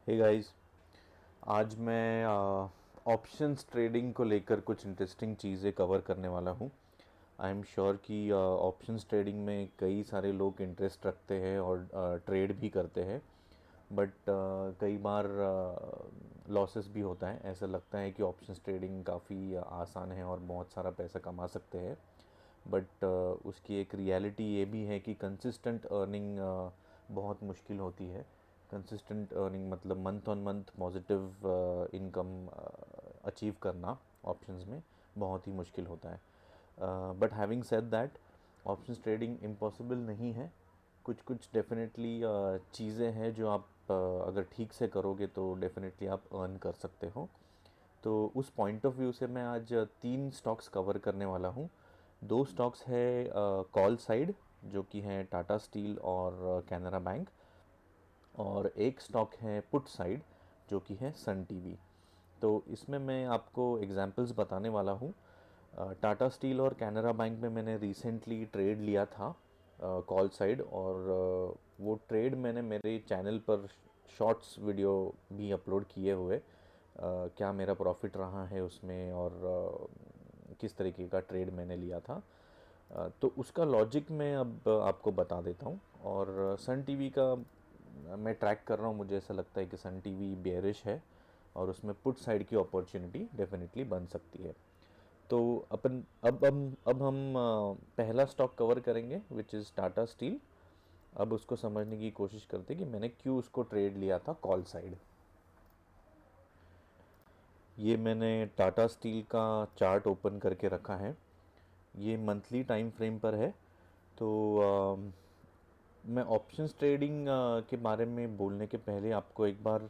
Hey guys, आज मैं options trading को लेकर कुछ इंटरेस्टिंग चीज़ें कवर करने वाला हूँ। आई एम श्योर कि ऑप्शंस ट्रेडिंग में कई सारे लोग इंटरेस्ट रखते हैं और ट्रेड भी करते हैं। बट कई बार लॉसेस भी होता है। ऐसा लगता है कि ऑप्शंस ट्रेडिंग काफ़ी आसान है और बहुत सारा पैसा कमा सकते हैं। बट उसकी एक रियलिटी ये भी है कि कंसिस्टेंट अर्निंग बहुत मुश्किल होती है। कंसिस्टेंट अर्निंग मतलब month on month positive income achieve करना ऑप्शंस में बहुत ही मुश्किल होता है। But having said that, options trading impossible नहीं है। कुछ कुछ डेफिनेटली चीज़ें हैं जो आप अगर ठीक से करोगे तो डेफिनेटली आप अर्न कर सकते हो। तो उस पॉइंट ऑफ व्यू से मैं आज तीन स्टॉक्स कवर करने वाला हूँ। दो स्टॉक्स है कॉल साइड, जो कि हैं टाटा स्टील और कैनरा बैंक, और एक स्टॉक है पुट साइड जो कि है सन टीवी। तो इसमें मैं आपको एग्जांपल्स बताने वाला हूँ। टाटा स्टील और कैनरा बैंक में मैंने रिसेंटली ट्रेड लिया था कॉल साइड, और वो ट्रेड मैंने मेरे चैनल पर शॉर्ट्स वीडियो भी अपलोड किए हुए। क्या मेरा प्रॉफिट रहा है उसमें, और किस तरीके का ट्रेड मैंने लिया था। तो उसका लॉजिक मैं अब आपको बता देता हूँ। और सन टीवी का मैं ट्रैक कर रहा हूँ, मुझे ऐसा लगता है कि सन टीवी बेयरिश है और उसमें पुट साइड की अपॉर्चुनिटी डेफिनेटली बन सकती है। तो अपन अब हम पहला स्टॉक कवर करेंगे विच इज़ टाटा स्टील। अब उसको समझने की कोशिश करते हैं कि मैंने क्यों उसको ट्रेड लिया था कॉल साइड। ये मैंने टाटा स्टील का चार्ट ओपन करके रखा है। ये मंथली टाइम फ्रेम पर है। तो मैं ऑप्शंस ट्रेडिंग के बारे में बोलने के पहले, आपको एक बार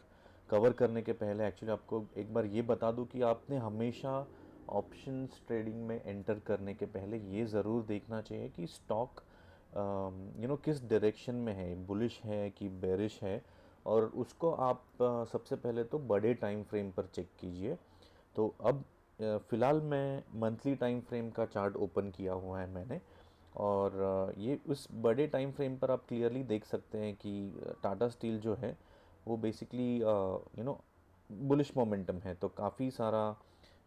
कवर करने के पहले एक्चुअली आपको एक बार ये बता दूं कि आपने हमेशा ऑप्शंस ट्रेडिंग में एंटर करने के पहले ये ज़रूर देखना चाहिए कि स्टॉक किस डायरेक्शन में है, बुलिश है कि बेरिश है। और उसको आप सबसे पहले तो बड़े टाइम फ्रेम पर चेक कीजिए। तो अब फ़िलहाल मैं मंथली टाइम फ्रेम का चार्ट ओपन किया हुआ है मैंने। और ये उस बड़े टाइम फ्रेम पर आप क्लियरली देख सकते हैं कि टाटा स्टील जो है वो बेसिकली बुलिश मोमेंटम है। तो काफ़ी सारा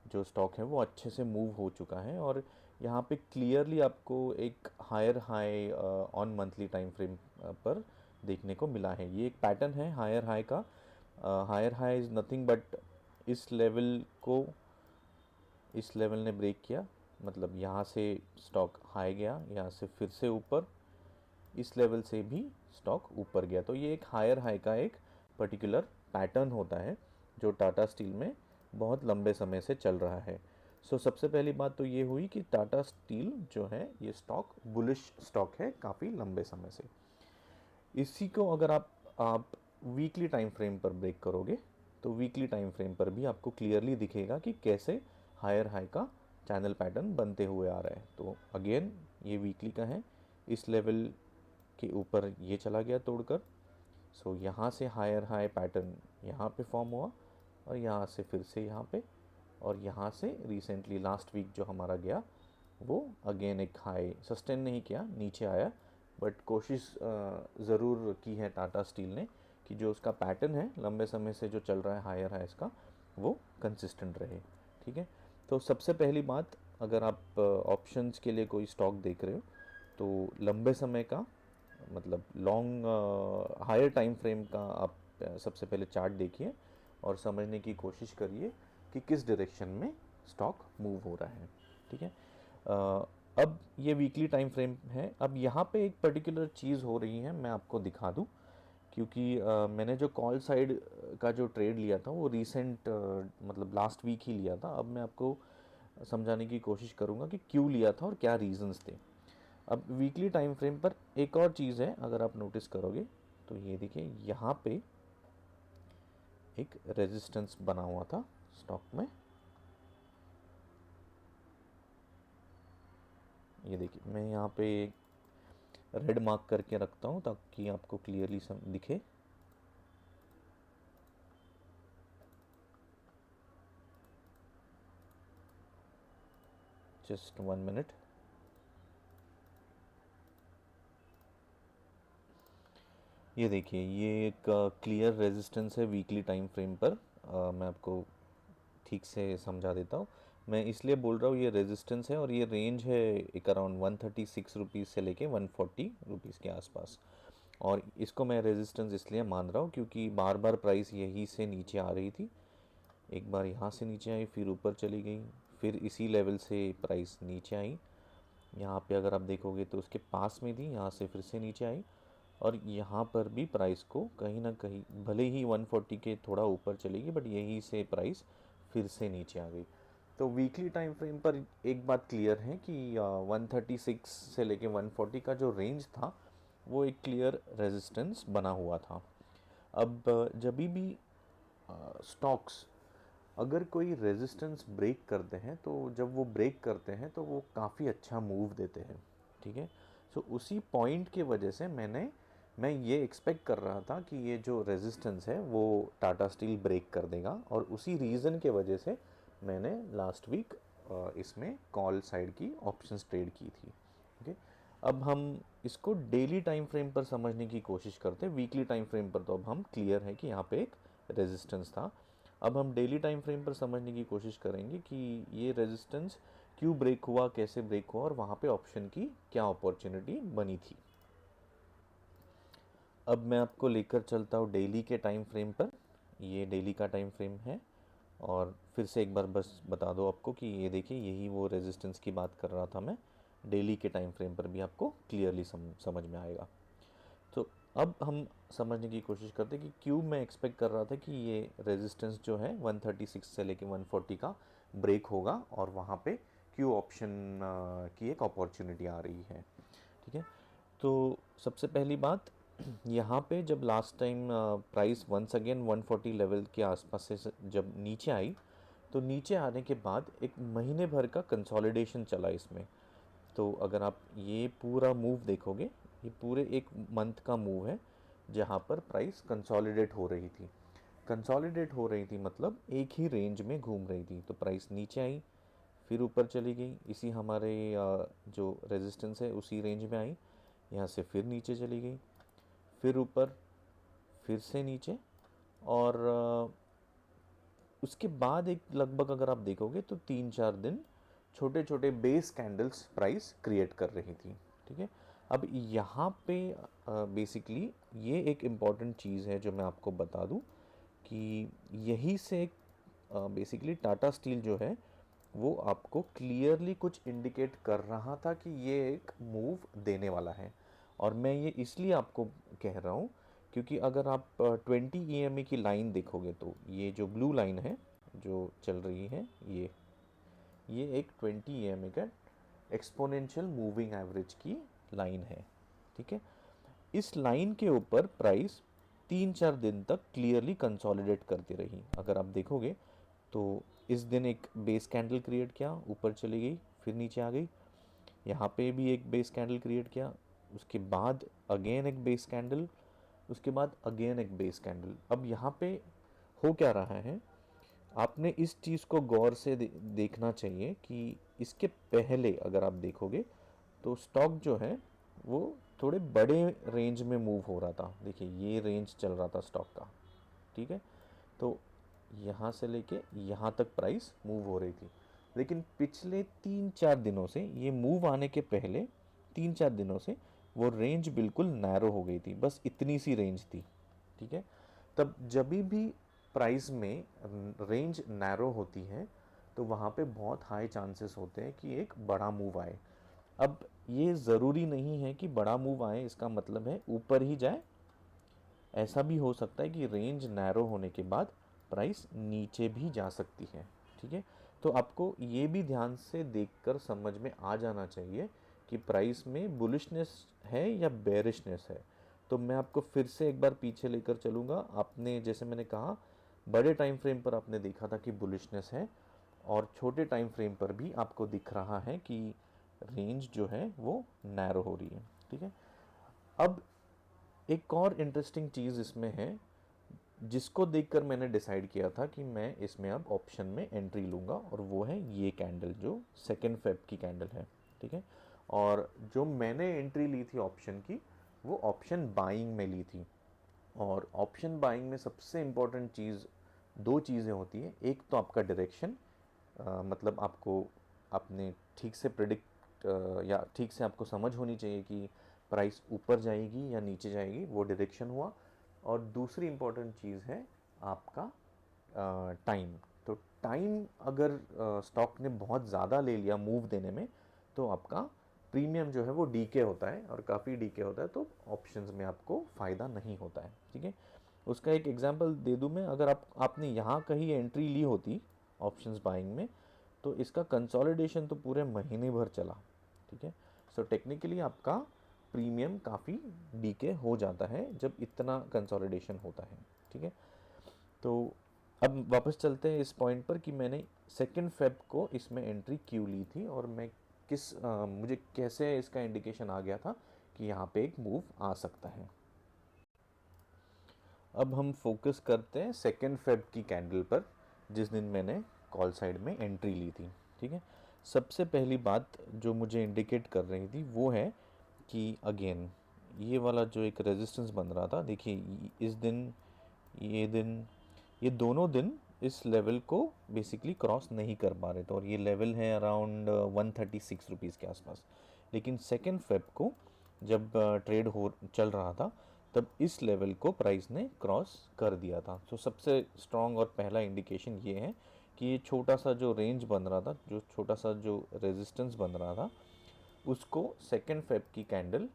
जो स्टॉक है वो अच्छे से मूव हो चुका है, और यहाँ पे क्लियरली आपको एक higher high on monthly time frame पर देखने को मिला है। ये एक पैटर्न है हायर हाई का। Higher high is nothing but इस लेवल को, इस लेवल ने ब्रेक किया, मतलब यहाँ से स्टॉक हाई गया, यहाँ से फिर से ऊपर, इस लेवल से भी स्टॉक ऊपर गया। तो ये एक हायर हाई का एक पर्टिकुलर पैटर्न होता है जो टाटा स्टील में बहुत लंबे समय से चल रहा है। सो सबसे पहली बात तो ये हुई कि टाटा स्टील जो है ये स्टॉक बुलिश स्टॉक है काफ़ी लंबे समय से। इसी को अगर आप वीकली टाइम फ्रेम पर ब्रेक करोगे तो वीकली टाइम फ्रेम पर भी आपको क्लियरली दिखेगा कि कैसे हायर हाई का चैनल पैटर्न बनते हुए आ रहा है। तो अगेन ये वीकली का है, इस लेवल के ऊपर ये चला गया तोड़कर। सो यहाँ से हायर हाई पैटर्न यहाँ पे फॉर्म हुआ, और यहाँ से फिर से यहाँ पे, और यहाँ से रिसेंटली लास्ट वीक जो हमारा गया वो अगेन एक हाई सस्टेन नहीं किया, नीचे आया। बट कोशिश ज़रूर की है टाटा स्टील ने कि जो उसका पैटर्न है लंबे समय से जो चल रहा है हायर हाइस का, वो कंसिस्टेंट रहे। ठीक है। तो सबसे पहली बात, अगर आप ऑप्शंस के लिए कोई स्टॉक देख रहे हो तो लंबे समय का मतलब लॉन्ग हायर टाइम फ्रेम का आप सबसे पहले चार्ट देखिए और समझने की कोशिश करिए कि किस डायरेक्शन में स्टॉक मूव हो रहा है। ठीक है। अब ये वीकली टाइम फ्रेम है। अब यहाँ पे एक पर्टिकुलर चीज़ हो रही है, मैं आपको दिखा दूँ। क्योंकि मैंने जो कॉल साइड का जो ट्रेड लिया था वो रीसेंट मतलब लास्ट वीक ही लिया था। अब मैं आपको समझाने की कोशिश करूँगा कि क्यों लिया था और क्या रीजंस थे। अब वीकली टाइम फ्रेम पर एक और चीज़ है, अगर आप नोटिस करोगे तो ये देखिए यहाँ पे एक रेजिस्टेंस बना हुआ था स्टॉक में। ये देखिए मैं यहाँ पे रेड मार्क करके रखता हूँ ताकि आपको क्लियरली दिखे। Just 1 minute. ये देखिए, ये एक क्लियर रेजिस्टेंस है वीकली टाइम फ्रेम पर। मैं आपको ठीक से समझा देता हूँ। मैं इसलिए बोल रहा हूँ ये रेजिस्टेंस है, और ये रेंज है एक अराउंड 136 रुपीज़ से लेके 140 रुपीज़ के आसपास। और इसको मैं रेजिस्टेंस इसलिए मान रहा हूँ क्योंकि बार बार प्राइस यहीं से नीचे आ रही थी। एक बार यहाँ से नीचे आई, फिर ऊपर चली गई, फिर इसी लेवल से प्राइस नीचे आई। यहाँ पे अगर आप देखोगे तो उसके पास में थी, यहाँ से फिर से नीचे आई, और यहाँ पर भी प्राइस को कहीं ना कहीं भले ही 140 के थोड़ा ऊपर चलेगी, बट यहीं से प्राइस फिर से नीचे आ गई। तो वीकली टाइम फ्रेम पर एक बात क्लियर है कि 136 से लेके 140 का जो रेंज था वो एक क्लियर रेजिस्टेंस बना हुआ था। अब जब भी स्टॉक्स अगर कोई रेजिस्टेंस ब्रेक करते हैं, तो जब वो ब्रेक करते हैं तो वो काफ़ी अच्छा मूव देते हैं, ठीक है। सो उसी पॉइंट के वजह से मैं ये एक्सपेक्ट कर रहा था कि ये जो रेजिस्टेंस है वो टाटा स्टील ब्रेक कर देगा, और उसी रीज़न के वजह से मैंने लास्ट वीक इसमें कॉल साइड की ऑप्शंस ट्रेड की थी, ओके। अब हम इसको डेली टाइम फ्रेम पर समझने की कोशिश करते हैं। वीकली टाइम फ्रेम पर तो अब हम क्लियर है कि यहाँ पे एक रेजिस्टेंस था। अब हम डेली टाइम फ्रेम पर समझने की कोशिश करेंगे कि ये रेजिस्टेंस क्यों ब्रेक हुआ, कैसे ब्रेक हुआ, और वहाँ पे ऑप्शन की क्या अपॉर्चुनिटी बनी थी। अब मैं आपको लेकर चलता हूँ डेली के टाइम फ्रेम पर। ये डेली का टाइम फ्रेम है, और फिर से एक बार बस बता दो आपको कि ये देखिए, यही वो रेजिस्टेंस की बात कर रहा था मैं। डेली के टाइम फ्रेम पर भी आपको क्लियरली समझ में आएगा। तो अब हम समझने की कोशिश करते हैं कि क्यों मैं एक्सपेक्ट कर रहा था कि ये रेजिस्टेंस जो है 136 से लेके 140 का ब्रेक होगा, और वहाँ पे क्यों ऑप्शन की एक अपॉर्चुनिटी आ रही है, ठीक है। तो सबसे पहली बात, यहाँ पे जब last time price once again 140 level के आसपास से जब नीचे आई, तो नीचे आने के बाद एक महीने भर का कंसोलिडेशन चला इसमें। तो अगर आप ये पूरा मूव देखोगे, ये पूरे एक मंथ का मूव है जहाँ पर प्राइस कंसोलिडेट हो रही थी। कंसोलिडेट हो रही थी मतलब एक ही रेंज में घूम रही थी। तो प्राइस नीचे आई, फिर ऊपर चली गई, इसी हमारे जो रेजिस्टेंस है उसी रेंज में आई, यहाँ से फिर नीचे चली गई, फिर ऊपर, फिर से नीचे, और उसके बाद एक लगभग अगर आप देखोगे तो 3-4 दिन छोटे छोटे बेस कैंडल्स प्राइस क्रिएट कर रही थी, ठीक है। अब यहाँ पे बेसिकली ये एक इम्पॉर्टेंट चीज़ है जो मैं आपको बता दूँ कि यही से बेसिकली टाटा स्टील जो है वो आपको क्लियरली कुछ इंडिकेट कर रहा था कि ये एक मूव देने वाला है। और मैं ये इसलिए आपको कह रहा हूँ क्योंकि अगर आप 20 EMA की लाइन देखोगे तो ये जो ब्लू लाइन है जो चल रही है, ये एक 20 EMA का एक्सपोनेंशियल मूविंग एवरेज की लाइन है, ठीक है। इस लाइन के ऊपर प्राइस 3-4 दिन तक क्लियरली कंसोलिडेट करती रही। अगर आप देखोगे तो इस दिन एक बेस कैंडल क्रिएट किया, ऊपर चली गई, फिर नीचे आ गई। यहाँ पे भी एक बेस कैंडल क्रिएट किया, उसके बाद अगेन एक बेस कैंडल, उसके बाद अगेन एक बेस कैंडल। अब यहाँ पे हो क्या रहा है, आपने इस चीज़ को गौर से देखना चाहिए कि इसके पहले अगर आप देखोगे तो स्टॉक जो है वो थोड़े बड़े रेंज में मूव हो रहा था। देखिए ये रेंज चल रहा था स्टॉक का, ठीक है। तो यहाँ से लेके यहाँ तक प्राइस मूव हो रही थी, लेकिन पिछले 3-4 दिनों से, ये मूव आने के पहले 3-4 दिनों से वो रेंज बिल्कुल नैरो हो गई थी, बस इतनी सी रेंज थी, ठीक है। तब जब भी प्राइस में रेंज नैरो होती है तो वहाँ पे बहुत हाई चांसेस होते हैं कि एक बड़ा मूव आए। अब ये ज़रूरी नहीं है कि बड़ा मूव आए इसका मतलब है ऊपर ही जाए, ऐसा भी हो सकता है कि रेंज नैरो होने के बाद प्राइस नीचे भी जा सकती है, ठीक है। तो आपको ये भी ध्यान से देखकर समझ में आ जाना चाहिए कि प्राइस में बुलिशनेस है या बेरिशनेस है। तो मैं आपको फिर से एक बार पीछे लेकर चलूँगा। आपने, जैसे मैंने कहा, बड़े टाइम फ्रेम पर आपने देखा था कि बुलिशनेस है, और छोटे टाइम फ्रेम पर भी आपको दिख रहा है कि रेंज जो है वो नैरो हो रही है, ठीक है। अब एक और इंटरेस्टिंग चीज़ इसमें है जिसको देखकर मैंने डिसाइड किया था कि मैं इसमें अब ऑप्शन में एंट्री लूँगा, और वो है ये कैंडल जो 2 फेब की कैंडल है, ठीक है। और जो मैंने एंट्री ली थी ऑप्शन की, वो ऑप्शन बाइंग में ली थी। और ऑप्शन बाइंग में सबसे इम्पोर्टेंट चीज़, दो चीज़ें होती हैं। एक तो आपका डायरेक्शन, मतलब आपको अपने ठीक से प्रिडिक्ट या ठीक से आपको समझ होनी चाहिए कि प्राइस ऊपर जाएगी या नीचे जाएगी, वो डायरेक्शन हुआ। और दूसरी इम्पोर्टेंट चीज़ है आपका टाइम। तो टाइम अगर स्टॉक ने बहुत ज़्यादा ले लिया मूव देने में, तो आपका प्रीमियम जो है वो डीके होता है, और काफ़ी डीके होता है, तो ऑप्शंस में आपको फ़ायदा नहीं होता है। ठीक है, उसका एक एग्जांपल दे दूं मैं। अगर आपने यहाँ कहीं एंट्री ली होती ऑप्शंस बाइंग में, तो इसका कंसोलिडेशन तो पूरे महीने भर चला। ठीक है, सो टेक्निकली आपका प्रीमियम काफ़ी डीके हो जाता है जब इतना कंसोलिडेशन होता है। ठीक है, तो अब वापस चलते हैं इस पॉइंट पर कि मैंने 2 फेब को इसमें एंट्री क्यों ली थी, और मैं मुझे कैसे इसका इंडिकेशन आ गया था कि यहाँ पे एक मूव आ सकता है। अब हम फोकस करते हैं 2 फेब की कैंडल पर, जिस दिन मैंने कॉल साइड में एंट्री ली थी। ठीक है, सबसे पहली बात जो मुझे इंडिकेट कर रही थी वो है कि अगेन ये वाला जो एक रेजिस्टेंस बन रहा था, देखिए इस दिन, ये दिन, ये दोनों दिन इस लेवल को बेसिकली क्रॉस नहीं कर पा रहे थे, और ये लेवल है अराउंड 136 रुपीज़ के आसपास। लेकिन 2 फेब को जब ट्रेड हो चल रहा था, तब इस लेवल को प्राइस ने क्रॉस कर दिया था। तो सबसे स्ट्रॉन्ग और पहला इंडिकेशन ये है कि ये छोटा सा जो रेंज बन रहा था, जो छोटा सा जो रेजिस्टेंस बन रहा था, उसको 2 फेब की कैंडल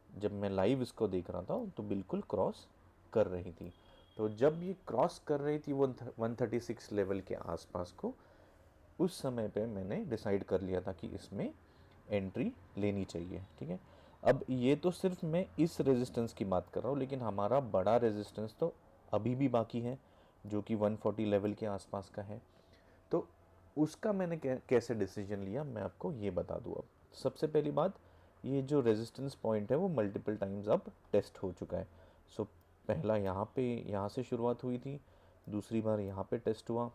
जब मैं लाइव इसको देख रहा था तो बिल्कुल क्रॉस कर रही थी। तो जब ये क्रॉस कर रही थी 136 लेवल के आसपास को, उस समय पे मैंने डिसाइड कर लिया था कि इसमें एंट्री लेनी चाहिए। ठीक है, अब ये तो सिर्फ मैं इस रेजिस्टेंस की बात कर रहा हूँ, लेकिन हमारा बड़ा रेजिस्टेंस तो अभी भी बाकी है, जो कि 140 लेवल के आसपास का है। तो उसका मैंने कैसे डिसीजन लिया, मैं आपको ये बता दूँ। अब सबसे पहली बात, ये जो रेजिस्टेंस पॉइंट है वो मल्टीपल टाइम्स अब टेस्ट हो चुका है। सो पहला यहाँ से शुरुआत हुई थी, दूसरी बार यहाँ पे टेस्ट हुआ,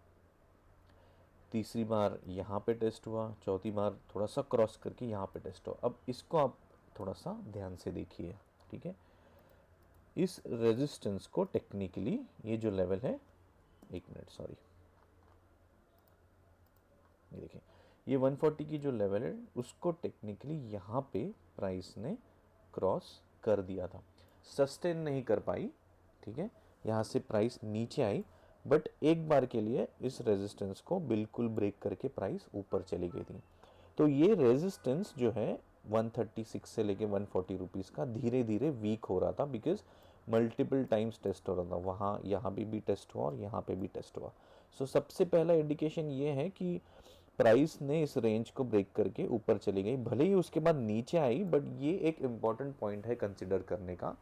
तीसरी बार यहाँ पे टेस्ट हुआ, चौथी बार थोड़ा सा क्रॉस करके यहाँ पे टेस्ट हुआ। अब इसको आप थोड़ा सा ध्यान से देखिए। ठीक है, इस रेजिस्टेंस को टेक्निकली, ये जो लेवल है, एक मिनट सॉरी, ये देखिए, ये 140 की जो लेवल है उसको टेक्निकली यहाँ पे प्राइस ने क्रॉस कर दिया था, सस्टेन नहीं कर पाई। ठीक है, यहाँ से प्राइस नीचे आई, बट एक बार के लिए इस रेजिस्टेंस को बिल्कुल ब्रेक करके प्राइस ऊपर चली गई थी। तो ये रेजिस्टेंस जो है 136 से लेके 140 रुपीज़ का धीरे धीरे वीक हो रहा था, बिकॉज मल्टीपल टाइम्स टेस्ट हो रहा था, वहाँ यहाँ भी टेस्ट हुआ और यहाँ पे भी टेस्ट हुआ। सो सबसे पहला इंडिकेशन ये है कि प्राइस ने इस रेंज को ब्रेक करके ऊपर चली गई, भले ही उसके बाद नीचे आई, बट ये एक इम्पॉर्टेंट पॉइंट है कंसिडर करने का।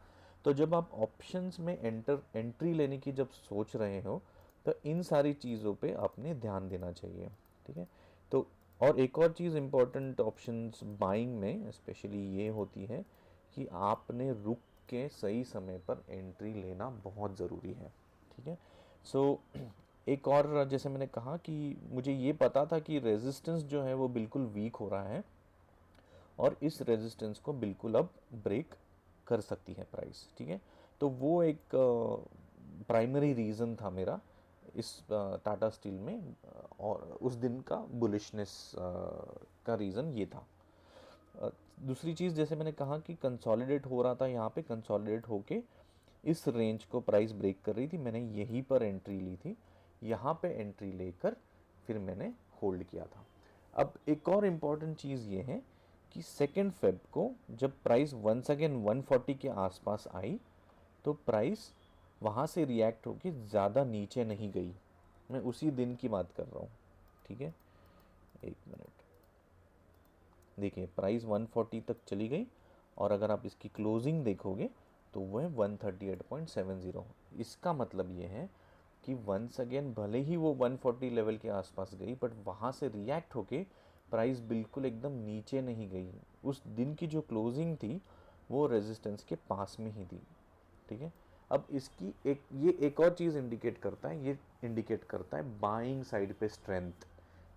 तो जब आप ऑप्शंस में एंट्री लेने की जब सोच रहे हो, तो इन सारी चीज़ों पे आपने ध्यान देना चाहिए। ठीक है, तो और एक और चीज़ इम्पॉर्टेंट ऑप्शंस बाइंग में स्पेशली ये होती है कि आपने रुक के सही समय पर एंट्री लेना बहुत ज़रूरी है। ठीक है, सो एक और, जैसे मैंने कहा कि मुझे ये पता था कि रेजिस्टेंस जो है वो बिल्कुल वीक हो रहा है, और इस रेजिस्टेंस को बिल्कुल अब ब्रेक कर सकती है प्राइस। ठीक है, तो वो एक प्राइमरी रीज़न था मेरा इस टाटा स्टील में, और उस दिन का बुलिशनेस का रीज़न ये था। दूसरी चीज़, जैसे मैंने कहा कि कंसोलिडेट हो रहा था, यहाँ पे कंसोलिडेट होके इस रेंज को प्राइस ब्रेक कर रही थी, मैंने यहीं पर एंट्री ली थी, यहाँ पे एंट्री लेकर फिर मैंने होल्ड किया था। अब एक और इम्पॉर्टेंट चीज़ ये है कि 2 फेब को जब प्राइस वंस अगेन 140 के आसपास आई, तो प्राइस वहाँ से रिएक्ट होके ज़्यादा नीचे नहीं गई। मैं उसी दिन की बात कर रहा हूँ। ठीक है, एक मिनट, देखिए प्राइस 140 तक चली गई, और अगर आप इसकी क्लोजिंग देखोगे तो वो है 138.70। इसका मतलब ये है कि वंस अगेन भले ही वो 140 लेवल के आसपास गई, बट वहाँ से रिएक्ट होके प्राइस बिल्कुल एकदम नीचे नहीं गई। उस दिन की जो क्लोजिंग थी वो रेजिस्टेंस के पास में ही थी। ठीक है, अब इसकी एक और चीज़ इंडिकेट करता है, ये इंडिकेट करता है बाइंग साइड पे स्ट्रेंथ।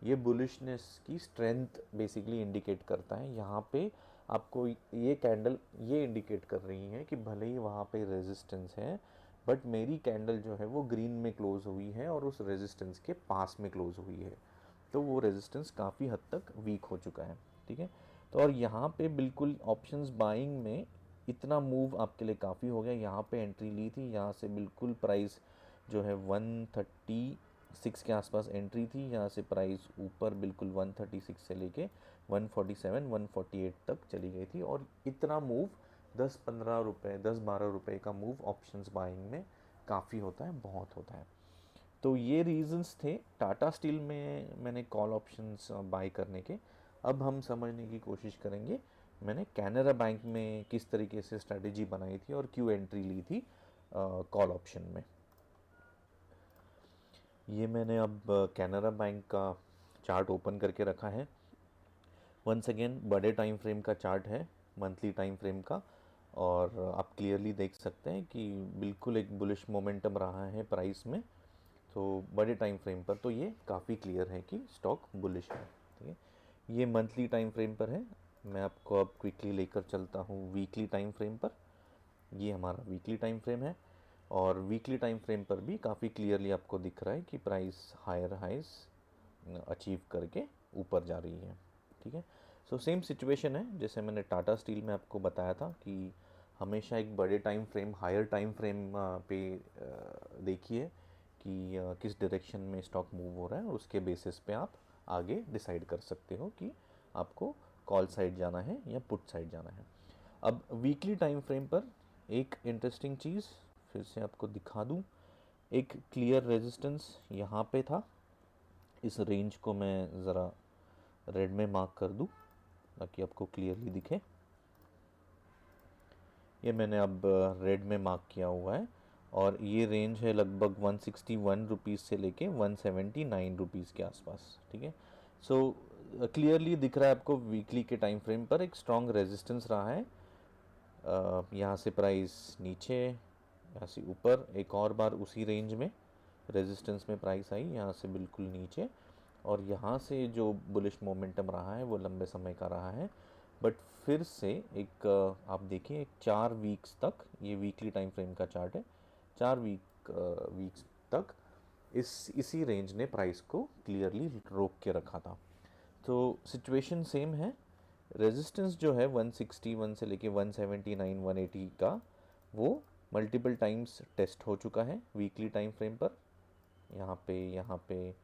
ये बुलिशनेस की स्ट्रेंथ बेसिकली इंडिकेट करता है। यहाँ पे आपको ये कैंडल ये इंडिकेट कर रही है कि भले ही वहाँ पे रेजिस्टेंस है, बट मेरी कैंडल जो है वो ग्रीन में क्लोज हुई है और उस रेजिस्टेंस के पास में क्लोज हुई है, तो वो रेजिस्टेंस काफ़ी हद तक वीक हो चुका है। ठीक है, तो और यहाँ पे बिल्कुल ऑप्शंस बाइंग में इतना मूव आपके लिए काफ़ी हो गया। यहाँ पे एंट्री ली थी, यहाँ से बिल्कुल प्राइस जो है 136 के आसपास एंट्री थी, यहाँ से प्राइस ऊपर बिल्कुल 136 से लेके 147 148 तक चली गई थी। और इतना मूव 10-15 रुपए 10-12 रुपए का मूव ऑप्शंस बाइंग में काफ़ी होता है, बहुत होता है। तो ये रीजंस थे टाटा स्टील में मैंने कॉल ऑप्शंस बाय करने के। अब हम समझने की कोशिश करेंगे मैंने कैनरा बैंक में किस तरीके से स्ट्रेटेजी बनाई थी और क्यों एंट्री ली थी कॉल ऑप्शन में। ये मैंने अब कैनरा बैंक का चार्ट ओपन करके रखा है। वंस अगेन बड़े टाइम फ्रेम का चार्ट है, मंथली टाइम फ्रेम का, और आप क्लियरली देख सकते हैं कि बिल्कुल एक बुलिश मोमेंटम रहा है प्राइस में। तो बड़े टाइम फ्रेम पर तो ये काफ़ी क्लियर है कि स्टॉक बुलिश है। ठीक है, ये मंथली टाइम फ्रेम पर है। मैं आपको अब क्विकली लेकर चलता हूँ वीकली टाइम फ्रेम पर। ये हमारा वीकली टाइम फ्रेम है, और वीकली टाइम फ्रेम पर भी काफ़ी क्लियरली आपको दिख रहा है कि प्राइस हायर हाइज अचीव करके ऊपर जा रही है। ठीक है, सो सेम सिचुएशन है जैसे मैंने टाटा स्टील में आपको बताया था कि हमेशा एक बड़े time frame higher time frame पे देखिए कि किस डायरेक्शन में स्टॉक मूव हो रहा है, उसके बेसिस पे आप आगे डिसाइड कर सकते हो कि आपको कॉल साइड जाना है या पुट साइड जाना है। अब वीकली टाइम फ्रेम पर एक इंटरेस्टिंग चीज़ फिर से आपको दिखा दूं, एक क्लियर रेजिस्टेंस यहाँ पे था। इस रेंज को मैं ज़रा रेड में मार्क कर दूं ताकि आपको क्लियरली दिखे। ये मैंने अब रेड में मार्क किया हुआ है, और ये रेंज है लगभग 161 रुपीज़ से लेके 179 रुपीज़ के आसपास। ठीक है, सो क्लियरली दिख रहा है आपको वीकली के टाइम फ्रेम पर एक स्ट्रॉन्ग रेजिस्टेंस रहा है। यहाँ से प्राइस नीचे, यहाँ से ऊपर, एक और बार उसी रेंज में रेजिस्टेंस में प्राइस आई, यहाँ से बिल्कुल नीचे, और यहाँ से जो बुलिश मोमेंटम रहा है वो लंबे समय का रहा है। बट फिर से एक आप देखिए एक 4 वीक्स तक, ये वीकली टाइम फ्रेम का चार्ट है, 4 वीक्स तक इसी रेंज ने प्राइस को क्लियरली रोक के रखा था। तो सिचुएशन सेम है। रेजिस्टेंस जो है 161 से लेके 179 180 का, वो मल्टीपल टाइम्स टेस्ट हो चुका है वीकली टाइम फ्रेम पर। यहाँ पे, यहाँ पे,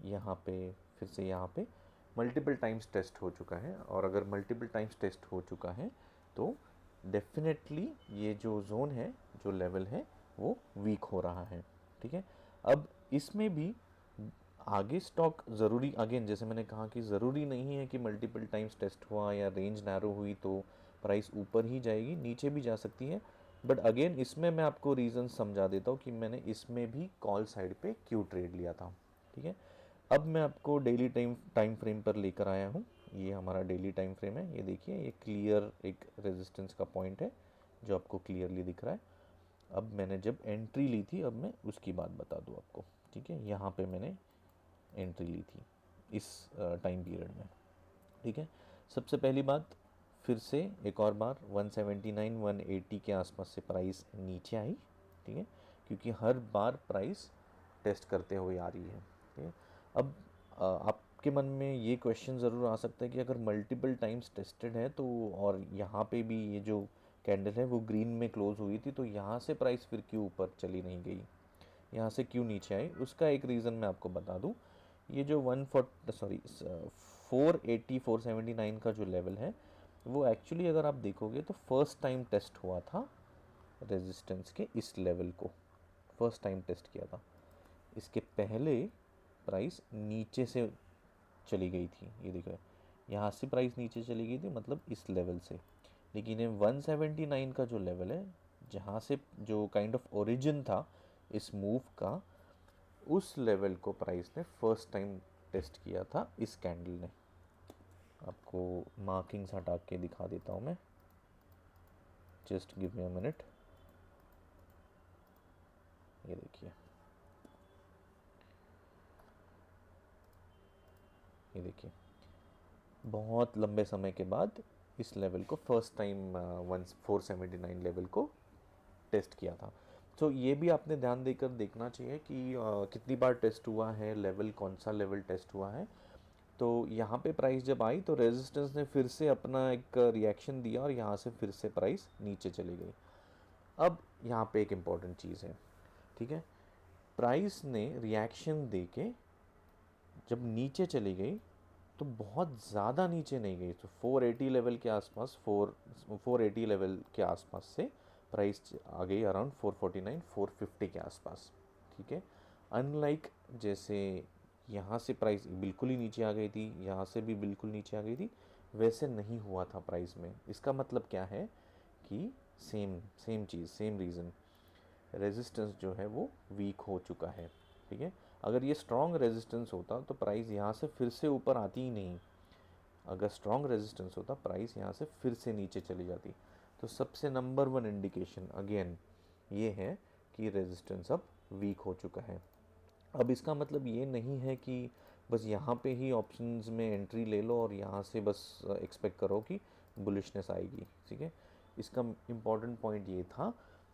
यहाँ पे, फिर से यहाँ पे मल्टीपल टाइम्स टेस्ट हो चुका है। और अगर मल्टीपल टाइम्स टेस्ट हो चुका है तो डेफिनेटली ये जो जोन है, जो लेवल है, वो वीक हो रहा है। ठीक है, अब इसमें भी आगे स्टॉक ज़रूरी, अगेन जैसे मैंने कहा कि ज़रूरी नहीं है कि मल्टीपल टाइम्स टेस्ट हुआ या रेंज नैरो हुई तो प्राइस ऊपर ही जाएगी, नीचे भी जा सकती है। बट अगेन इसमें मैं आपको रीज़न समझा देता हूँ कि मैंने इसमें भी कॉल साइड पे क्यों ट्रेड लिया था। ठीक है, अब मैं आपको डेली टाइम फ्रेम पर लेकर आया हूँ। ये हमारा डेली टाइम फ्रेम है। ये देखिए, ये क्लियर एक रेजिस्टेंस का पॉइंट है जो आपको क्लियरली दिख रहा है। अब मैंने जब एंट्री ली थी, अब मैं उसकी बात बता दूँ आपको। ठीक है, यहाँ पे मैंने एंट्री ली थी इस टाइम पीरियड में। ठीक है, सबसे पहली बात, फिर से एक और बार 179 180 के आसपास से प्राइस नीचे आई। ठीक है, क्योंकि हर बार प्राइस टेस्ट करते हुए आ रही है। ठीक है, अब आपके मन में ये क्वेश्चन ज़रूर आ सकता है कि अगर मल्टीपल टाइम्स टेस्टेड है तो, और यहाँ पे भी ये जो कैंडल है वो ग्रीन में क्लोज हुई थी, तो यहाँ से प्राइस फिर क्यों ऊपर चली नहीं गई, यहाँ से क्यों नीचे आई? उसका एक रीज़न मैं आपको बता दूँ। ये जो 480 479 का जो लेवल है, वो एक्चुअली अगर आप देखोगे तो फर्स्ट टाइम टेस्ट हुआ था रेजिस्टेंस के इस लेवल को, फर्स्ट टाइम टेस्ट किया था। इसके पहले प्राइस नीचे से चली गई थी, ये देखो यहाँ से प्राइस नीचे चली गई थी, मतलब इस लेवल से। लेकिन ये 179 का जो लेवल है, जहाँ से जो काइंड ऑफ ओरिजिन था इस मूव का, उस लेवल को प्राइस ने फर्स्ट टाइम टेस्ट किया था इस कैंडल ने। आपको मार्किंग्स हटा के दिखा देता हूँ मैं, just give me a minute. ये देखिए, ये देखिए, बहुत लंबे समय के बाद इस लेवल को फर्स्ट टाइम 479 लेवल को टेस्ट किया था। तो ये भी आपने ध्यान देकर देखना चाहिए कि कितनी बार टेस्ट हुआ है, लेवल कौन सा लेवल टेस्ट हुआ है। तो यहाँ पे प्राइस जब आई तो रेजिस्टेंस ने फिर से अपना एक रिएक्शन दिया और यहाँ से फिर से प्राइस नीचे चली गई। अब यहाँ पे एक इम्पॉर्टेंट चीज़ है, ठीक है, प्राइस ने रिएक्शन दे के जब नीचे चली गई तो बहुत ज़्यादा नीचे नहीं गई, तो 480 लेवल के आसपास, 480 लेवल के आसपास से प्राइस आ गई अराउंड 449 450 के आसपास, ठीक है। अनलाइक जैसे यहाँ से प्राइस बिल्कुल ही नीचे आ गई थी, यहाँ से भी बिल्कुल नीचे आ गई थी, वैसे नहीं हुआ था प्राइस में। इसका मतलब क्या है कि सेम सेम चीज़, सेम रीज़न, रेजिस्टेंस जो है वो वीक हो चुका है, ठीक है। अगर ये स्ट्रॉन्ग रेजिस्टेंस होता तो प्राइस यहाँ से फिर से ऊपर आती ही नहीं। अगर स्ट्रॉन्ग रेजिस्टेंस होता प्राइस यहाँ से फिर से नीचे चली जाती। तो सबसे नंबर वन इंडिकेशन अगेन ये है कि रेजिस्टेंस अब वीक हो चुका है। अब इसका मतलब ये नहीं है कि बस यहाँ पे ही ऑप्शंस में एंट्री ले लो और यहाँ से बस एक्सपेक्ट करो कि बुलिशनेस आएगी, ठीक है। इसका इम्पॉर्टेंट पॉइंट ये था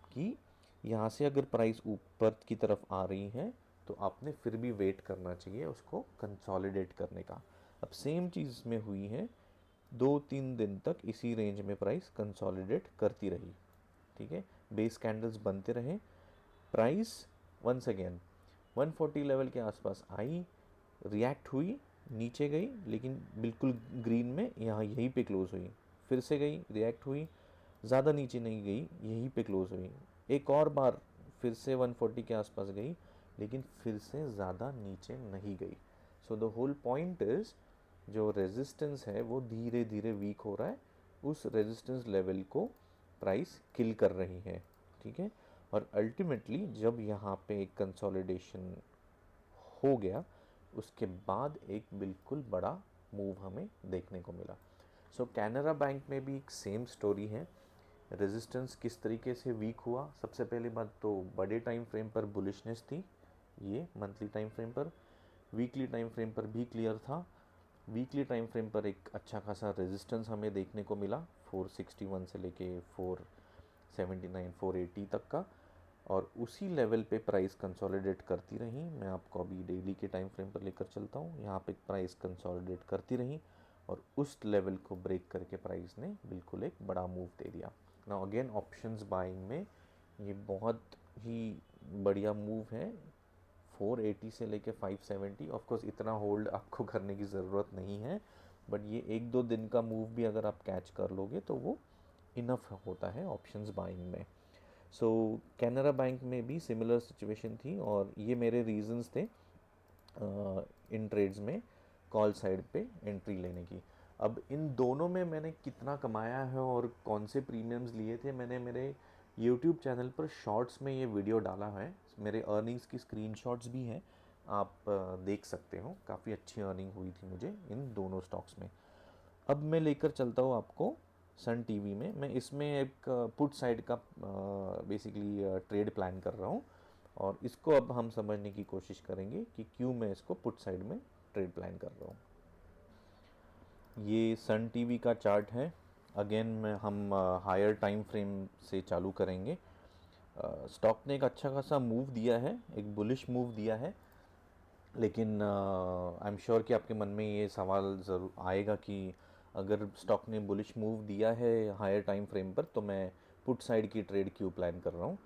कि यहाँ से अगर प्राइस ऊपर की तरफ आ रही है तो आपने फिर भी वेट करना चाहिए उसको कंसोलिडेट करने का। अब सेम चीज़ में हुई है, 2-3 दिन तक इसी रेंज में प्राइस कंसोलिडेट करती रही, ठीक है, बेस कैंडल्स बनते रहे। प्राइस वंस अगेन 140 लेवल के आसपास आई, रिएक्ट हुई, नीचे गई, लेकिन बिल्कुल ग्रीन में यहाँ यहीं पे क्लोज हुई, फिर से गई, रिएक्ट हुई, ज़्यादा नीचे नहीं गई, यहीं पे क्लोज हुई, एक और बार फिर से 140 के आसपास गई, लेकिन फिर से ज़्यादा नीचे नहीं गई। So the whole point is जो रेजिस्टेंस है वो धीरे धीरे वीक हो रहा है, उस रेजिस्टेंस लेवल को प्राइस किल कर रही है, ठीक है। और अल्टीमेटली जब यहाँ पे एक कंसोलिडेशन हो गया उसके बाद एक बिल्कुल बड़ा मूव हमें देखने को मिला। सो कैनरा बैंक में भी एक सेम स्टोरी है। रेजिस्टेंस किस तरीके से वीक हुआ, सबसे पहली बात तो बड़े टाइम फ्रेम पर बुलिशनेस थी, ये मंथली टाइम फ्रेम पर, वीकली टाइम फ्रेम पर भी क्लियर था। वीकली टाइम फ्रेम पर एक अच्छा खासा रेजिस्टेंस हमें देखने को मिला 461 से लेके 479 480 तक का, और उसी लेवल पे प्राइस कंसोलिडेट करती रही। मैं आपको अभी डेली के टाइम फ्रेम पर लेकर चलता हूँ, यहाँ पे प्राइस कंसोलिडेट करती रही और उस लेवल को ब्रेक करके प्राइस ने बिल्कुल एक बड़ा मूव दे दिया। नाउ अगेन ऑप्शंस बाइंग में ये बहुत ही बढ़िया मूव है, 480 से लेके 570। ऑफ कोर्स इतना होल्ड आपको करने की ज़रूरत नहीं है, बट ये 1-2 दिन का मूव भी अगर आप कैच कर लोगे तो वो इनफ होता है ऑप्शंस बाइंग में। सो कैनरा बैंक में भी सिमिलर सिचुएशन थी और ये मेरे रीजंस थे इन ट्रेड्स में कॉल साइड पे एंट्री लेने की। अब इन दोनों में मैंने कितना कमाया है और कौन से प्रीमियम्स लिए थे, मैंने मेरे यूट्यूब चैनल पर शॉर्ट्स में ये वीडियो डाला है, मेरे अर्निंग्स की स्क्रीनशॉट्स भी हैं, आप देख सकते हो। काफ़ी अच्छी अर्निंग हुई थी मुझे इन दोनों स्टॉक्स में। अब मैं लेकर चलता हूँ आपको सन टीवी में। मैं इसमें एक पुट साइड का बेसिकली ट्रेड प्लान कर रहा हूँ और इसको अब हम समझने की कोशिश करेंगे कि क्यों मैं इसको पुट साइड में ट्रेड प्लान कर रहा हूँ। ये सन टीवी का चार्ट है। अगेन में हम हायर टाइम फ्रेम से चालू करेंगे। स्टॉक ने एक अच्छा खासा मूव दिया है, एक बुलिश मूव दिया है, लेकिन आई एम श्योर कि आपके मन में ये सवाल ज़रूर आएगा कि अगर स्टॉक ने बुलिश मूव दिया है हायर टाइम फ्रेम पर तो मैं पुट साइड की ट्रेड क्यों प्लान कर रहा हूँ।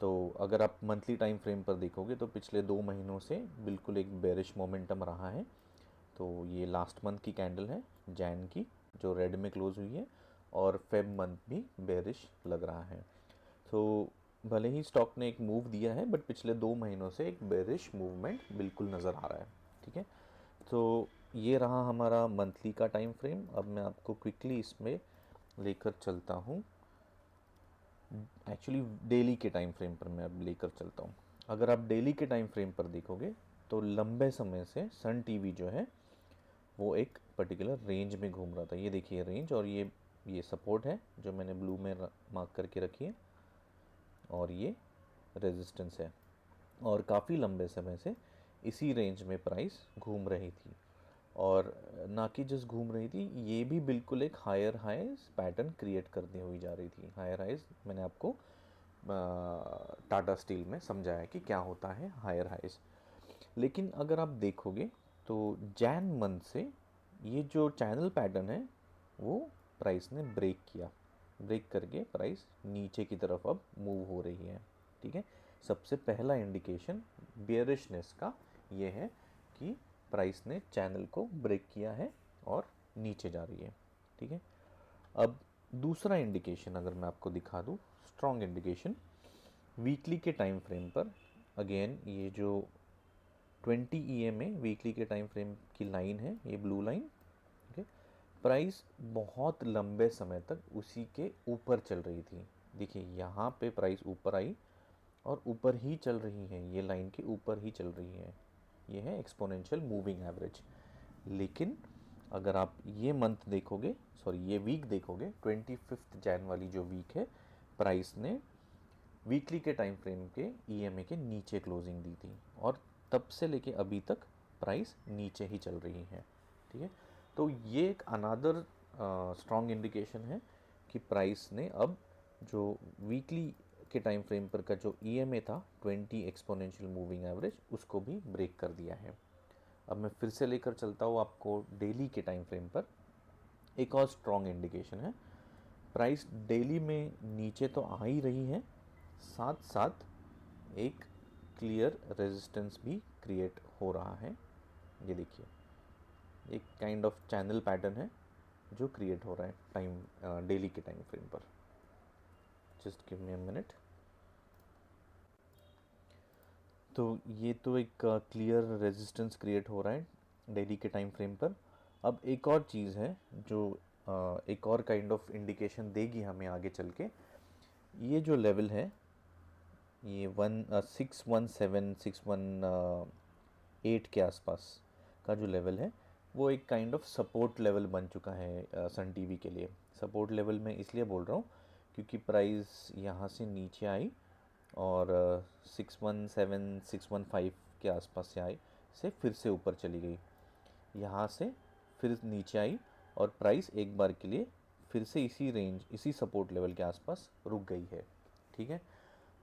तो अगर आप मंथली टाइम फ्रेम पर देखोगे तो पिछले 2 महीनों से बिल्कुल एक बेरिश मोमेंटम रहा है। तो ये लास्ट मंथ की कैंडल है, जैन की, जो रेड में क्लोज हुई है, और फेब मंथ भी बेरिश लग रहा है। तो भले ही स्टॉक ने एक मूव दिया है बट पिछले 2 महीनों से एक बेरिश मूवमेंट बिल्कुल नज़र आ रहा है, ठीक है। तो ये रहा हमारा मंथली का टाइम फ्रेम। अब मैं आपको क्विकली इसमें लेकर चलता हूँ, एक्चुअली डेली के टाइम फ्रेम पर मैं अब लेकर चलता हूँ। अगर आप डेली के टाइम फ्रेम पर देखोगे तो लंबे समय से सन टीवी जो है वो एक पर्टिकुलर रेंज में घूम रहा था। ये देखिए रेंज, और ये सपोर्ट है जो मैंने ब्लू में मार्क करके रखी है, और ये रेजिस्टेंस है, और काफ़ी लंबे समय से इसी रेंज में प्राइस घूम रही थी। और ना कि जस्ट घूम रही थी, ये भी बिल्कुल एक हायर हाइज पैटर्न क्रिएट करती हुई जा रही थी। हायर हाइज मैंने आपको टाटा स्टील में समझाया कि क्या होता है हायर हाइज। लेकिन अगर आप देखोगे तो जैन मंथ से ये जो चैनल पैटर्न है वो प्राइस ने ब्रेक किया, ब्रेक करके प्राइस नीचे की तरफ अब मूव हो रही है। ठीक है, सबसे पहला इंडिकेशन बियरिशनेस का ये है कि प्राइस ने चैनल को ब्रेक किया है और नीचे जा रही है। ठीक है, अब दूसरा इंडिकेशन अगर मैं आपको दिखा दूँ, स्ट्रॉन्ग इंडिकेशन वीकली के टाइम फ्रेम पर, अगेन ये जो 20 EMA वीकली के टाइम फ्रेम की लाइन है, ये ब्लू लाइन। ओके, प्राइस बहुत लंबे समय तक उसी के ऊपर चल रही थी। देखिए यहाँ पे प्राइस ऊपर आई और ऊपर ही चल रही है, ये लाइन के ऊपर ही चल रही है। ये है एक्सपोनेंशियल मूविंग एवरेज। लेकिन अगर आप ये मंथ देखोगे, सॉरी ये वीक देखोगे, 25 जैन वाली जो वीक है, प्राइस ने वीकली के टाइम फ्रेम के EMA के नीचे क्लोजिंग दी थी और तब से लेके अभी तक प्राइस नीचे ही चल रही है। ठीक है, तो ये एक अनदर स्ट्रॉन्ग इंडिकेशन है कि प्राइस ने अब जो वीकली के टाइम फ्रेम पर का जो EMA था 20 एक्सपोनेंशियल मूविंग एवरेज, उसको भी ब्रेक कर दिया है। अब मैं फिर से लेकर चलता हूँ आपको डेली के टाइम फ्रेम पर। एक और स्ट्रॉन्ग इंडिकेशन है, प्राइस डेली में नीचे तो आ ही रही है, साथ साथ एक क्लियर रेजिस्टेंस भी क्रिएट हो रहा है। ये देखिए, एक काइंड ऑफ चैनल पैटर्न है जो क्रिएट हो रहा है टाइम डेली के टाइम फ्रेम पर। Just give me a minute. तो ये तो एक क्लियर रेजिस्टेंस क्रिएट हो रहा है डेली के टाइम फ्रेम पर। अब एक और चीज़ है जो एक और काइंड ऑफ इंडिकेशन देगी हमें आगे चल के। ये जो लेवल है, ये 617 618 के आसपास का जो लेवल है, वो एक काइंड ऑफ सपोर्ट लेवल बन चुका है सन टीवी के लिए। सपोर्ट लेवल में इसलिए बोल रहा हूँ क्योंकि प्राइस यहाँ से नीचे आई और 617 615 के आसपास से आई, से फिर से ऊपर चली गई, यहाँ से फिर नीचे आई और प्राइस एक बार के लिए फिर से इसी रेंज, इसी सपोर्ट लेवल के आसपास रुक गई है। ठीक है,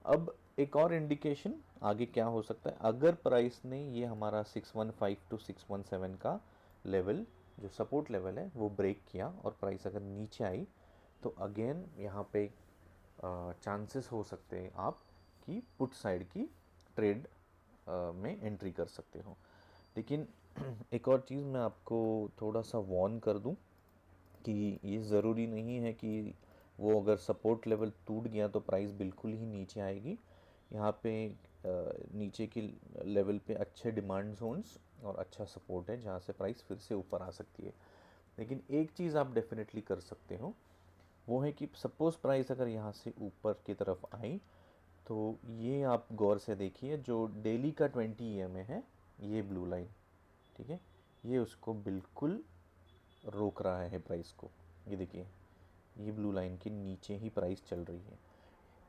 अब एक और इंडिकेशन आगे क्या हो सकता है, अगर प्राइस ने ये हमारा 615 टू 617 का लेवल जो सपोर्ट लेवल है वो ब्रेक किया और प्राइस अगर नीचे आई, तो अगेन यहाँ पे चांसेस हो सकते हैं आप कि पुट साइड की ट्रेड में एंट्री कर सकते हो। लेकिन एक और चीज़ मैं आपको थोड़ा सा वार्न कर दूं कि ये ज़रूरी नहीं है कि वो अगर सपोर्ट लेवल टूट गया तो प्राइस बिल्कुल ही नीचे आएगी। यहाँ पे नीचे की लेवल पे अच्छे डिमांड जोन्स और अच्छा सपोर्ट है जहाँ से प्राइस फिर से ऊपर आ सकती है। लेकिन एक चीज़ आप डेफिनेटली कर सकते हो, वो है कि सपोज़ प्राइस अगर यहाँ से ऊपर की तरफ आई, तो ये आप गौर से देखिए, जो डेली का 20 EMA है, ये ब्लू लाइन, ठीक है, ये उसको बिल्कुल रोक रहा है प्राइस को। ये देखिए, ये ब्लू लाइन के नीचे ही प्राइस चल रही है।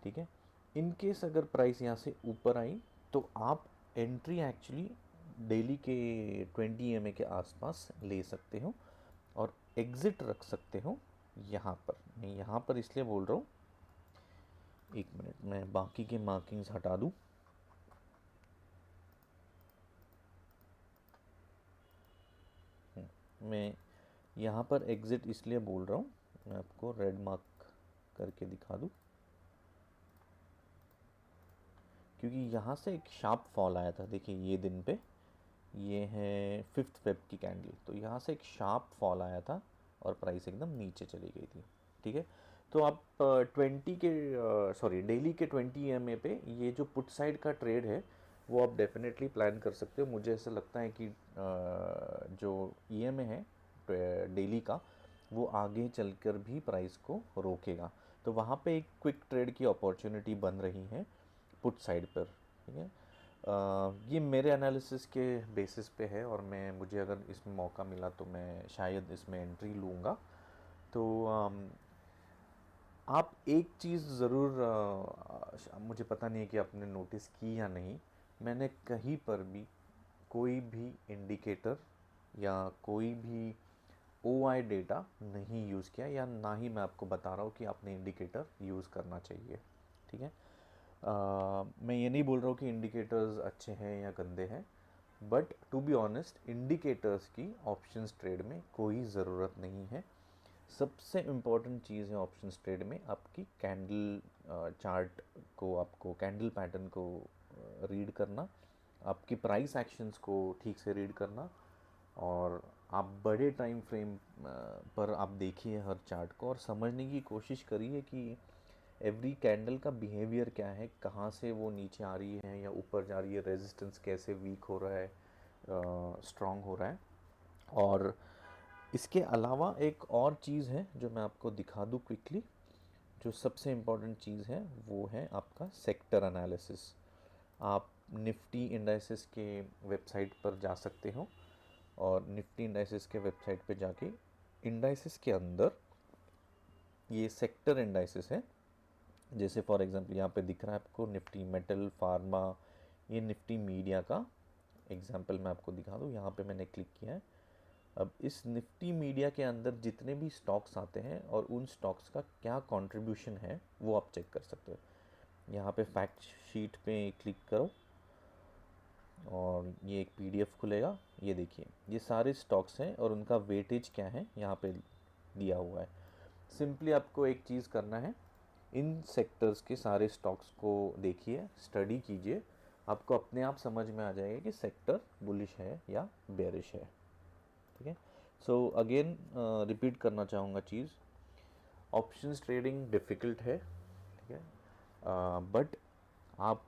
ठीक है, इन केस अगर प्राइस यहाँ से ऊपर आई तो आप एंट्री एक्चुअली डेली के 20 EMA के आसपास ले सकते हो और एग्ज़िट रख सकते हो यहाँ पर। मैं यहाँ पर इसलिए बोल रहा हूँ, एक मिनट मैं बाकी के मार्किंग्स हटा दूँ। मैं यहाँ पर एग्ज़िट इसलिए बोल रहा हूँ, मैं आपको रेड मार्क करके दिखा दूँ, क्योंकि यहाँ से एक शार्प फॉल आया था। देखिए ये दिन पे, ये है 5 फेब की कैंडल, तो यहाँ से एक शार्प फॉल आया था और प्राइस एकदम नीचे चली गई थी। ठीक है, तो आप 20 के सॉरी डेली के 20 EMA पे ये जो पुट साइड का ट्रेड है वो आप डेफिनेटली प्लान कर सकते हो। मुझे ऐसा लगता है कि जो EMA है डेली का, वो आगे चलकर भी प्राइस को रोकेगा। तो वहाँ पे एक क्विक ट्रेड की अपॉर्चुनिटी बन रही है पुट साइड पर। ठीक है, ये मेरे एनालिसिस के बेसिस पे है और मुझे अगर इसमें मौका मिला तो मैं शायद इसमें एंट्री लूँगा। तो आप एक चीज़ ज़रूर, मुझे पता नहीं है कि आपने नोटिस की या नहीं, मैंने कहीं पर भी कोई भी इंडिकेटर या कोई भी OI डेटा नहीं यूज़ किया, या ना ही मैं आपको बता रहा हूँ कि आपने इंडिकेटर यूज़ करना चाहिए। ठीक है, मैं ये नहीं बोल रहा हूँ कि इंडिकेटर्स अच्छे हैं या गंदे हैं, but to be honest indicators की ऑप्शंस ट्रेड में कोई ज़रूरत नहीं है। सबसे इम्पॉर्टेंट चीज़ है ऑप्शंस ट्रेड में आपकी कैंडल चार्ट को, आपको कैंडल पैटर्न को रीड करना, आपकी प्राइस एक्शंस को ठीक से रीड करना, और आप बड़े टाइम फ्रेम पर आप देखिए हर चार्ट को और समझने की कोशिश करिए कि एवरी कैंडल का बिहेवियर क्या है, कहाँ से वो नीचे आ रही है या ऊपर जा रही है, रेजिस्टेंस कैसे वीक हो रहा है, स्ट्रॉन्ग हो रहा है। और इसके अलावा एक और चीज़ है जो मैं आपको दिखा दूँ क्विकली, जो सबसे इम्पॉर्टेंट चीज़ है वो है आपका सेक्टर एनालिसिस। आप निफ्टी इंडाइसिस के वेबसाइट पर जा सकते हो और निफ्टी इंडाइसिस के वेबसाइट पे जाके इंडाइसिस के अंदर ये सेक्टर इंडाइसिस है। जैसे फॉर एग्जांपल यहाँ पे दिख रहा है आपको निफ्टी मेटल फार्मा, ये निफ्टी मीडिया का एग्जांपल मैं आपको दिखा दूँ। यहाँ पे मैंने क्लिक किया है। अब इस निफ्टी मीडिया के अंदर जितने भी स्टॉक्स आते हैं और उन स्टॉक्स का क्या कंट्रीब्यूशन है वो आप चेक कर सकते हो। यहाँ पे फैक्ट शीट पे क्लिक करो और ये एक पीडीएफ खुलेगा। ये देखिए ये सारे स्टॉक्स हैं और उनका वेटेज क्या है यहाँ पे दिया हुआ है। सिंपली आपको एक चीज़ करना है, इन सेक्टर्स के सारे स्टॉक्स को देखिए, स्टडी कीजिए, आपको अपने आप समझ में आ जाएगा कि सेक्टर बुलिश है या बेरिश है। ठीक है। सो अगेन रिपीट करना चाहूँगा चीज़, ऑप्शंस ट्रेडिंग डिफ़िकल्ट है, ठीक है, बट आप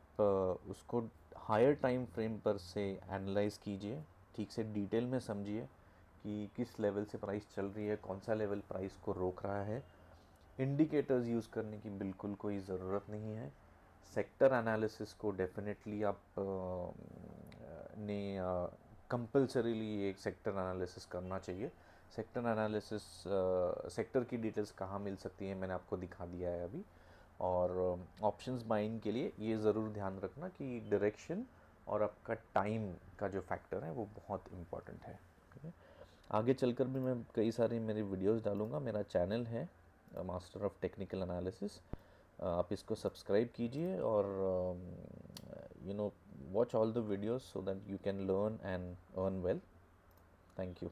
उसको हायर टाइम फ्रेम पर से एनालाइज कीजिए, ठीक से डिटेल में समझिए कि किस लेवल से प्राइस चल रही है, कौन सा लेवल प्राइस को रोक रहा है। इंडिकेटर्स यूज़ करने की बिल्कुल कोई ज़रूरत नहीं है। सेक्टर एनालिसिस को डेफिनेटली आप ने कंपल्सरीली एक सेक्टर एनालिसिस करना चाहिए। सेक्टर एनालिसिस, सेक्टर की डिटेल्स कहाँ मिल सकती हैं मैंने आपको दिखा दिया है अभी। और ऑप्शंस बाइंग के लिए ये ज़रूर ध्यान रखना कि डायरेक्शन और आपका टाइम का जो फैक्टर है वो बहुत इम्पॉर्टेंट है। ठीक है। आगे चलकर भी मैं कई सारे मेरे वीडियोस डालूंगा। मेरा चैनल है मास्टर ऑफ टेक्निकल एनालिसिस, आप इसको सब्सक्राइब कीजिए और watch all the videos so that you can learn and earn well. Thank you.